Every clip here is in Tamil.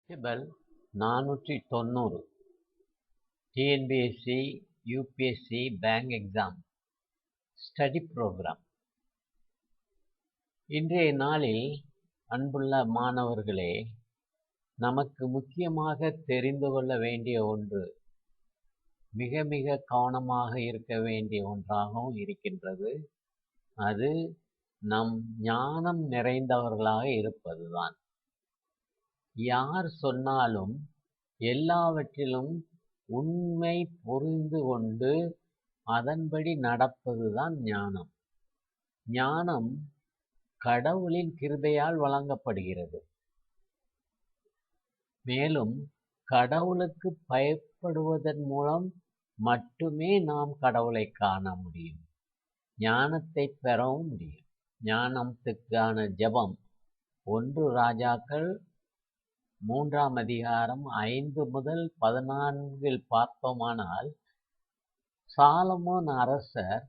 Table 490 TNPSC UPSC bank exam study programme. இன்றைய நாளில் அன்புள்ள மாணவர்களே, நமக்கு முக்கியமாக தெரிந்து கொள்ள வேண்டிய ஒன்று, மிக மிக கவனமாக இருக்க வேண்டிய ஒன்றாகவும் இருக்கின்றது. அது நம் ஞானம் நிறைந்தவர்களாக இருப்பதுதான். யார் சொன்னாலும் எல்லாவற்றிலும் உண்மை புரிந்து கொண்டு அதன்படி நடப்பதுதான் ஞானம். ஞானம் கடவுளின் கிருபையால் வழங்கப்படுகிறது. மேலும் கடவுளுக்கு பயப்படுவதன் மூலம் மட்டுமே நாம் கடவுளை காண முடியும், ஞானத்தை பெறவும் முடியும். ஞானத்துக்கான ஜெபம் 1 ராஜாக்கள் 3ஆம் அதிகாரம் 5 முதல் 14 பார்த்தோமானால், சாலமோன் அரசர்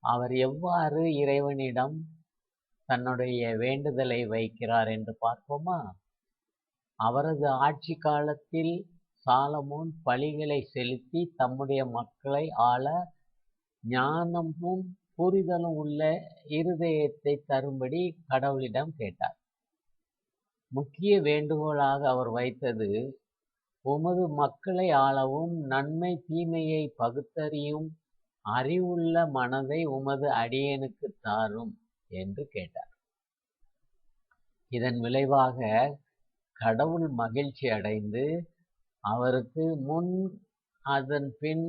அவர் எவ்வாறு இறைவனிடம் தன்னுடைய வேண்டுதலை வைக்கிறார் என்று பார்ப்போமா? அவரது ஆட்சி காலத்தில் சாலமோன் பலிகளை செலுத்தி தம்முடைய மக்களை ஆள ஞானமும் புரிதலும் உள்ள இருதயத்தை தரும்படி கடவுளிடம் கேட்டார். முக்கிய வேண்டுகோளாக அவர் வைத்தது, உமது மக்களை ஆளவும் நன்மை தீமையை பகுத்தறியும் அறிவுள்ள மனதை உமது அடியேனுக்கு தாரும் என்று கேட்டார். இதன் விளைவாக கடவுள் மகிழ்ச்சி அடைந்து அவருக்கு முன் அதன் பின்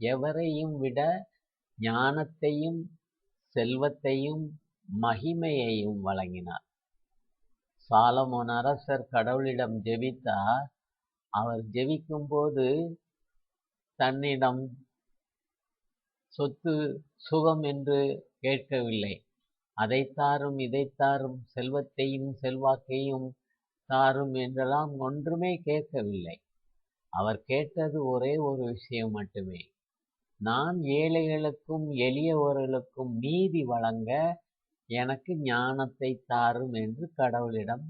எவரையும் விட ஞானத்தையும் செல்வத்தையும் மகிமையையும் வழங்கினார். சாலமோன் அரசர் கடவுளிடம் ஜெபித்தார். அவர் ஜெபிக்கும் போது தன்னிடம் சொத்து சுகம் என்று கேட்கவில்லை. அதை தாரும் இதை தாரும், செல்வத்தையும் செல்வாக்கையும் தாரும் என்றெல்லாம் ஒன்றுமே கேட்கவில்லை. அவர் கேட்டது ஒரே ஒரு விஷயம் மட்டுமே, நான் ஏழைகளுக்கும் எளியவர்களுக்கும் நீதி வழங்க எனக்கு ஞானத்தை தாரும் என்று கடவுளிடம்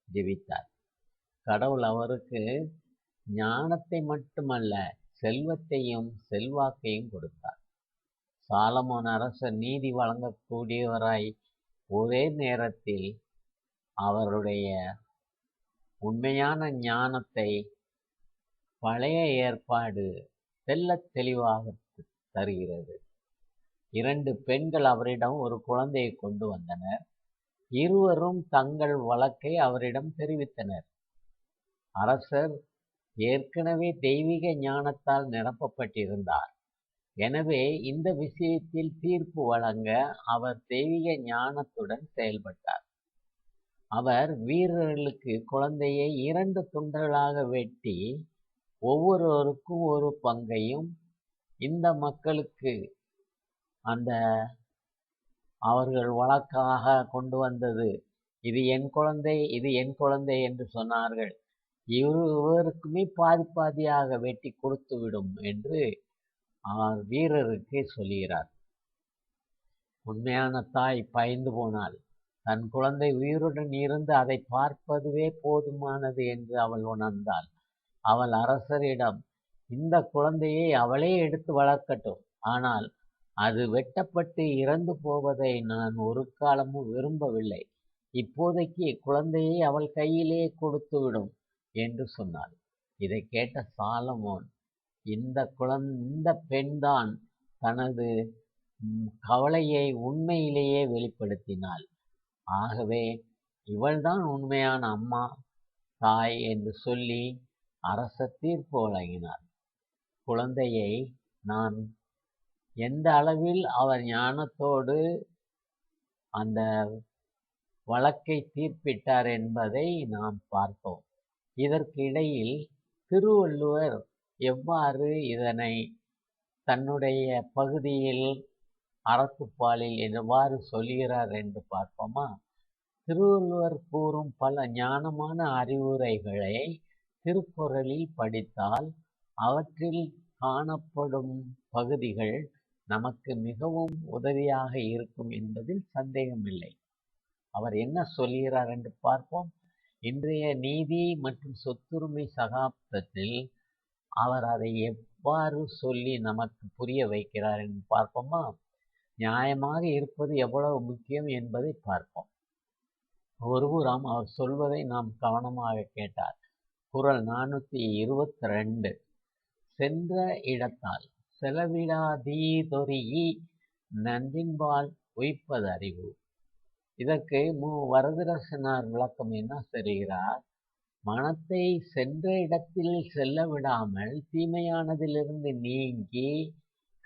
ஜெபித்தார். கடவுள் அவருக்கு ஞானத்தை மட்டுமல்ல, செல்வத்தையும் செல்வாக்கையும் கொடுத்தார். சாலமோன் அரசர் நீதி வழங்கக்கூடியவராய் ஒரே நேரத்தில் அவருடைய உண்மையான ஞானத்தை பழைய ஏற்பாடு தெள்ளத் தெளிவாக தருகிறது. 2 பெண்கள் அவரிடம் ஒரு குழந்தையை கொண்டு வந்தனர். இருவரும் தங்கள் வழக்கை அவரிடம் தெரிவித்தனர். அரசர் ஏற்கனவே தெய்வீக ஞானத்தால் நிரப்பப்பட்டிருந்தார். எனவே இந்த விஷயத்தில் தீர்ப்பு வழங்க அவர் தெய்வீக ஞானத்துடன் செயல்பட்டார். அவர் வீரர்களுக்கு குழந்தையை 2 துண்டுகளாக வெட்டி ஒவ்வொருவருக்கும் ஒரு பங்கையும், இந்த மக்களுக்கு அந்த அவர்கள் வழக்காக கொண்டு வந்தது, இது என் குழந்தை இது என் குழந்தை என்று சொன்னார்கள், இருவருக்குமே பாதி பாதியாக வெட்டி கொடுத்துவிடும் என்று அவர் வீரருக்கு சொல்கிறார். உண்மையான தாய் பயந்து போனாள். தன் குழந்தை உயிருடன் இருந்து அதை பார்ப்பதுவே போதுமானது என்று அவள் உணர்ந்தாள். அவள் அரசரிடம், இந்த குழந்தையை அவளே எடுத்து வளர்க்கட்டும், ஆனால் அது வெட்டப்பட்டு இறந்து போவதை நான் ஒரு காலமும் விரும்பவில்லை, இப்போதைக்கு குழந்தையை அவள் கையிலே கொடுத்துவிடும் என்று சொன்னாள். இதை கேட்ட சாலமோன், இந்த பெண்தான் தனது கவலையை உண்மையிலேயே வெளிப்படுத்தினாள், ஆகவே இவள்தான் உண்மையான அம்மா தாய் என்று சொல்லி அரசர் தீர்ப்பு வழங்கினார். குழந்தையை நான் எந்த அளவில் அவர் ஞானத்தோடு அந்த வழக்கை தீர்ப்பிட்டார் என்பதை நாம் பார்த்தோம். இதற்கு இடையில் திருவள்ளுவர் எவ்வாறு இதனை தன்னுடைய பகுதியில் அறத்துப்பாலில் எவ்வாறு சொல்கிறார் என்று பார்ப்போமா? திருவள்ளுவர் கூறும் பல ஞானமான அறிவுரைகளை திருக்குறளில் படித்தால் அவற்றில் காணப்படும் பகுதிகள் நமக்கு மிகவும் உதவியாக இருக்கும் என்பதில் சந்தேகமில்லை. அவர் என்ன சொல்கிறார் என்று பார்ப்போம். இன்றைய நீதி மற்றும் சொத்துரிமை சகாப்தத்தில் அவர் அதை எவ்வாறு சொல்லி நமக்கு புரிய வைக்கிறார் என்று பார்ப்போமா? நியாயமாக இருப்பது எவ்வளவு முக்கியம் என்பதை பார்ப்போம். ஒருபுறம் அவர் சொல்வதை நாம் கவனமாக கேட்டார். குறள் 422. சென்ற இடத்தால் செலவிடாதீதொரீஇ நன்றின்பால் உய்ப்பதறிவு. இதற்கு வரதராசனார் விளக்கம் என்ன தருகிறார்? மனத்தை சென்ற இடத்தில் செல்ல விடாமல் தீமையானதிலிருந்து நீங்கி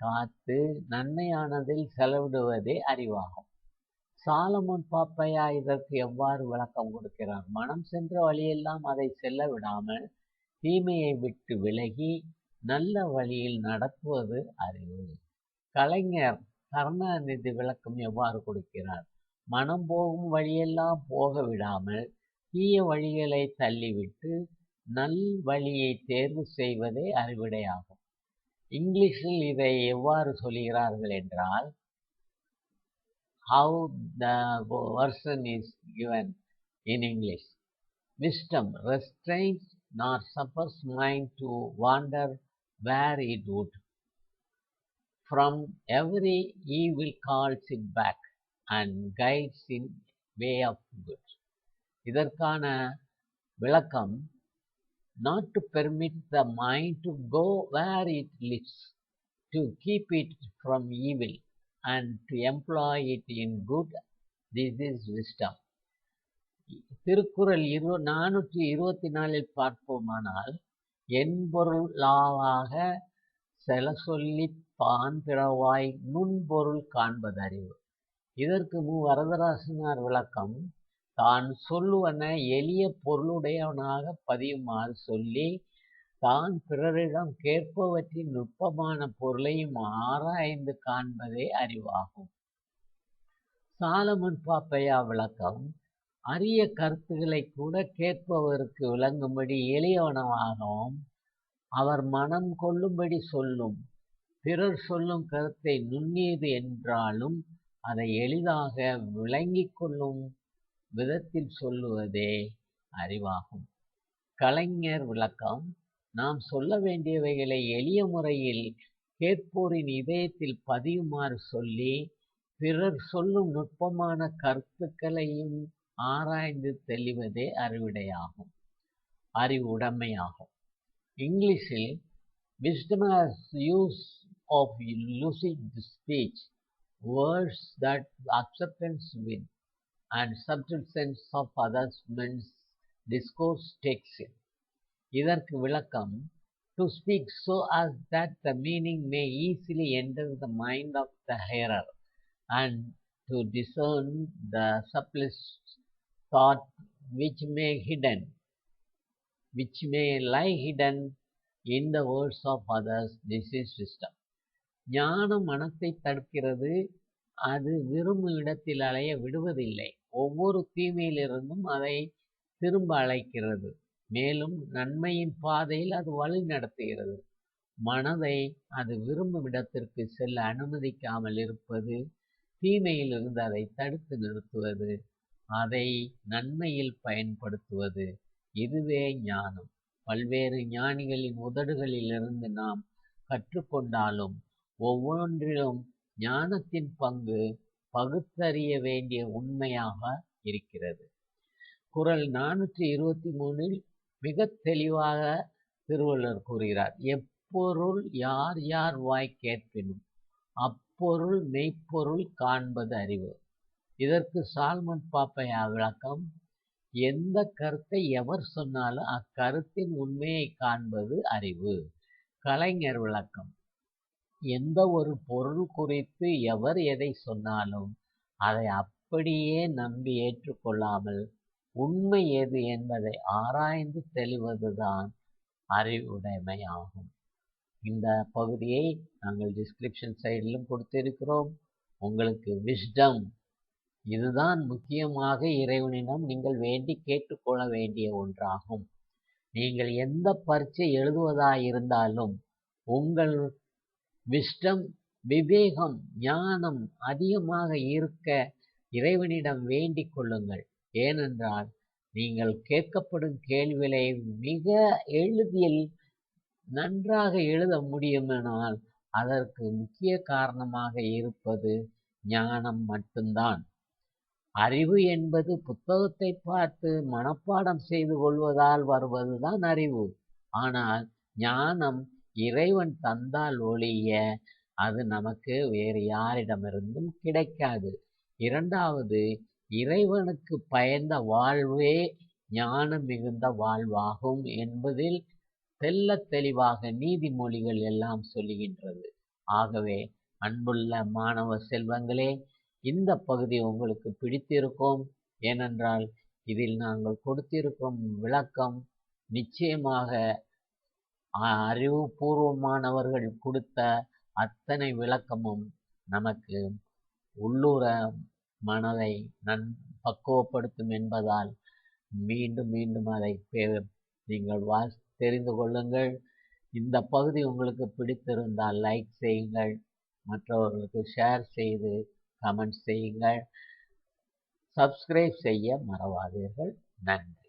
காத்து நன்மையானதில் செலவிடுவதே அறிவாகும். சாலமோன் பாப்பையா இதற்கு எவ்வாறு விளக்கம் கொடுக்கிறார்? மனம் சென்ற வழியெல்லாம் அதை செல்ல விடாமல் தீமையை விட்டு விலகி நல்ல வழியில் நடத்துவது அறிவு. கலைஞர் கருணாநிதி விளக்கம் எவ்வாறு கொடுக்கிறார்? மனம் போகும் வழியெல்லாம் போக விடாமல் தீய வழிகளை தள்ளிவிட்டு நல் வழியை தேர்வு செய்வதே அறிவுடையாகும். இங்கிலீஷில் இதை எவ்வாறு சொல்கிறார்கள் என்றால், how the version is given in English. Wisdom restrains nor suffers mind to wander where it would. From every evil calls it back and guides in way of good. இதற்கான விளக்கம், not to permit the mind to go where it leads, to keep it from evil and to employ it in good, this is wisdom. Thirukkural 424 பார்ப்போமானால், என்பொருளாவாக செல சொல்லிப் பான் பிறவாய் நுண்பொருள் காண்பதறிவு. இதற்கு வரதராசனார் விளக்கம், தான் சொல்லுவன எளிய பொருளுடையவனாக பதியுமாறு சொல்லி தான் பிறரிடம் கேட்பவற்றின் நுட்பமான பொருளையும் ஆராய்ந்து காண்பதே அறிவாகும். சாலமன் பாப்பையா விளக்கம், அரிய கருத்துக்களை கூட கேட்பவருக்கு விளங்கும்படி எளியவனமாகவும் அவர் மனம் கொள்ளும்படி சொல்லும் பிறர் சொல்லும் கருத்தை நுண்ணியது என்றாலும் அதை எளிதாக விளங்கிக் கொள்ளும் விதத்தில் சொல்லுவதே அறிவாகும். கலைஞர் விளக்கம், நாம் சொல்ல வேண்டியவைகளை எளிய முறையில் கேட்போரின் இதயத்தில் பதியுமாறு சொல்லி பிறர் சொல்லும் நுட்பமான கருத்துக்களையும் ஆராய்ந்து தெளிவதே அறிவுடைமையாகும். இங்கிலீஷில் wisdom as use of lucid speech, words that acceptance win, and subtle sense of others men's discourse takes in. இதற்கு விளக்கம், to speak so as that the meaning may easily enter the mind of the hearer, and to discern the subtlest thought which may lie hidden in the words of others, this is wisdom. ஞானம் மனத்தை தடுக்கிறது, அது விரும்பும் இடத்தில் அலைய விடுவதில்லை. ஒவ்வொரு தீமையிலிருந்தும் அதை திரும்ப அழைக்கிறது. மேலும் நன்மையின் பாதையில் அது வழி நடத்துகிறது. மனதை அது விரும்பும் இடத்திற்கு செல்ல அனுமதிக்காமல் இருப்பது, தீமையிலிருந்து அதை தடுத்து நிறுத்துவது, அதை நன்மையில் பயன்படுத்துவது, இதுவே ஞானம். பல்வேறு ஞானிகளின் உதடுகளிலிருந்து நாம் கற்றுக்கொண்டாலும் ஒவ்வொன்றிலும் ஞானத்தின் பங்கு பகுத்தறிய வேண்டிய உண்மையாக இருக்கிறது. குறள் 423 மிக தெளிவாக திருவள்ளுவர் கூறுகிறார், எப்பொருள் யார் யார் வாய் கேட்பினும் அப்பொருள் மெய்ப்பொருள் காண்பது அறிவு. இதற்கு சாலமன் பாப்பையா விளக்கம், எந்த கருத்தை எவர் சொன்னாலும் அக்கருத்தின் உண்மையை காண்பது அறிவு. கலைஞர் விளக்கம், எந்த ஒரு பொருள் குறித்து எவர் எதை சொன்னாலும் அதை அப்படியே நம்பி ஏற்றுக்கொள்ளாமல் உண்மை எது என்பதை ஆராய்ந்து தெளிவதுதான் அறிவுடைமையாகும். இந்த பகுதியை நாங்கள் டிஸ்கிரிப்ஷன் சைடிலும் கொடுத்திருக்கிறோம். உங்களுக்கு விஸ்டம், இதுதான் முக்கியமாக இறைவனிடம் நீங்கள் வேண்டி கேட்டுக்கொள்ள வேண்டிய ஒன்றாகும். நீங்கள் எந்த பரீட்சை எழுதுவதாயிருந்தாலும் உங்கள் விஸ்டம், விவேகம், ஞானம் அதிகமாக இருக்க இறைவனிடம் வேண்டிக் கொள்ளுங்கள். ஏனென்றால் நீங்கள் கேட்கப்படும் கேள்விகளை மிக எளிதில் நன்றாக எழுத முடியுமானால் அதற்கு முக்கிய காரணமாக இருப்பது ஞானம் மட்டும்தான். அறிவு என்பது புத்தகத்தை பார்த்து மனப்பாடம் செய்து கொள்வதால் வருவதுதான் அறிவு. ஆனால் ஞானம் இறைவன் தந்தால் ஒழிய அது நமக்கு வேறு யாரிடமிருந்தும் கிடைக்காது. இரண்டாவது, இறைவனுக்கு பயந்த வாழ்வே ஞானம் மிகுந்த வாழ்வாகும் என்பதில் தெள்ளத் தெளிவாக நீதிமொழிகள் எல்லாம் சொல்லுகின்றது. ஆகவே அன்புள்ள மாணவ செல்வங்களே, இந்த பகுதி உங்களுக்கு பிடித்திருக்கும். ஏனென்றால் இதில் நாங்கள் கொடுத்திருக்கும் விளக்கம் நிச்சயமாக அறிவுபூர்வமானவர்கள் கொடுத்த அத்தனை விளக்கமும் நமக்கு உள்ளூர மனதை பக்குவப்படுத்தும் என்பதால் மீண்டும் மீண்டும் அதை நீங்கள் தெரிந்து கொள்ளுங்கள். இந்த பகுதி உங்களுக்கு பிடித்திருந்தால் லைக் செய்யுங்கள், மற்றவர்களுக்கு ஷேர் செய்து கமெண்ட் செய்யுங்கள், சப்ஸ்கிரைப் செய்ய மறவாதீர்கள். நன்றி.